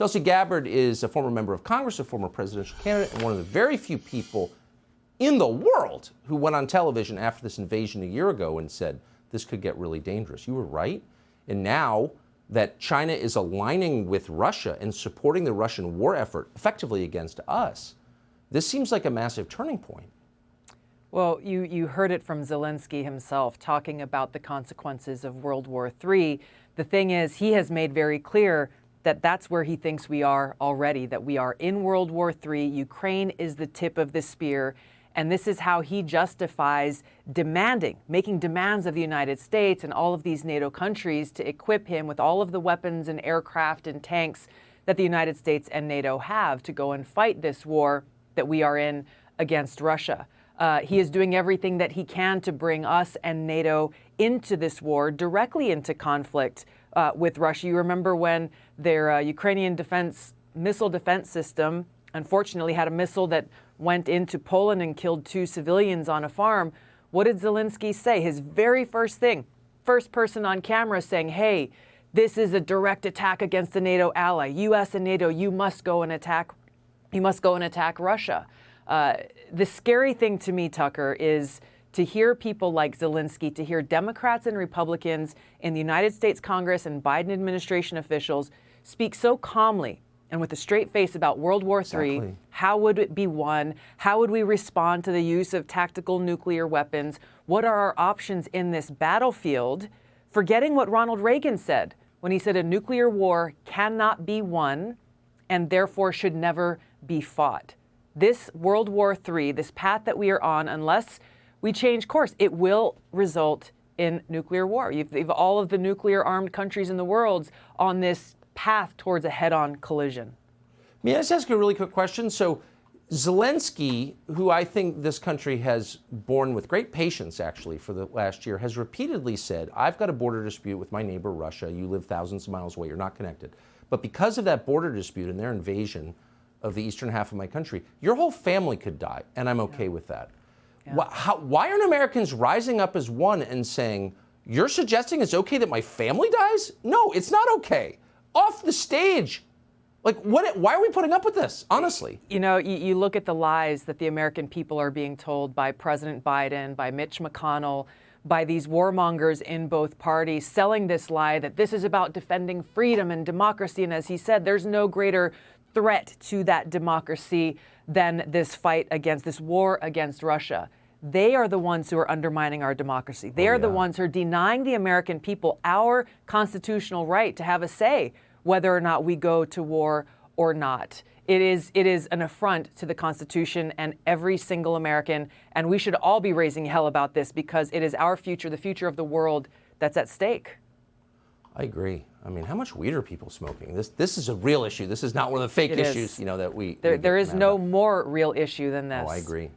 Tulsi Gabbard is a former member of Congress, a former presidential candidate, and one of the very few people in the world who went on television after this invasion a year ago and said, this could get really dangerous. You were right. And now that China is aligning with Russia and supporting the Russian war effort effectively against us, this seems like a massive turning point. Well, you heard it from Zelensky himself talking about the consequences of World War III. The thing is, he has made very clear that that's where he thinks we are already, that we are in World War III. Ukraine is the tip of the spear. And this is how he justifies making demands of the United States and all of these NATO countries to equip him with all of the weapons and aircraft and tanks that the United States and NATO have to go and fight this war that we are in against Russia. He is doing everything that he can to bring us and NATO into this war, directly into conflict with Russia. You remember when their Ukrainian missile defense system unfortunately had a missile that went into Poland and killed 2 civilians on a farm. What did Zelensky say? His very first thing, first person on camera saying, hey, this is a direct attack against a NATO ally. U.S. and NATO, you must go and attack Russia. The scary thing to me, Tucker, is to hear people like Zelensky, to hear Democrats and Republicans in the United States Congress and Biden administration officials speak so calmly and with a straight face about World War III. Exactly. How would it be won? How would we respond to the use of tactical nuclear weapons? What are our options in this battlefield? Forgetting what Ronald Reagan said when he said a nuclear war cannot be won and therefore should never be fought. This World War III, this path that we are on, unless we change course, it will result in nuclear war. You've all of the nuclear-armed countries in the world on this path towards a head-on collision. May I just ask you a really quick question? So Zelensky, who I think this country has borne with great patience, actually, for the last year, has repeatedly said, I've got a border dispute with my neighbor, Russia. You live thousands of miles away. You're not connected. But because of that border dispute and their invasion of the eastern half of my country, your whole family could die, and I'm okay with that. Yeah. Why aren't Americans rising up as one and saying, you're suggesting it's okay that my family dies? No, it's not okay. Off the stage. Like, why are we putting up with this, honestly? You know, you look at the lies that the American people are being told by President Biden, by Mitch McConnell, by these warmongers in both parties, selling this lie that this is about defending freedom and democracy. And as he said, there's no greater threat to that democracy than this fight against this war against Russia. They are the ones who are undermining our democracy. They are the ones who are denying the American people our constitutional right to have a say whether or not we go to war or not. It is an affront to the Constitution and every single American, and we should all be raising hell about this because it is our future, the future of the world, that's at stake. I agree. I mean, how much weed are people smoking? This is a real issue. This is not one of the fake issues, that we... There is no more real issue than this. Oh, I agree.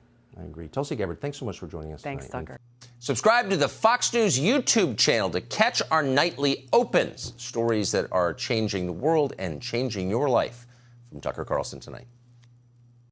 Tulsi Gabbard, thanks so much for joining us tonight. Thanks, Tucker. Subscribe to the Fox News YouTube channel to catch our nightly opens, stories that are changing the world and changing your life. From Tucker Carlson Tonight.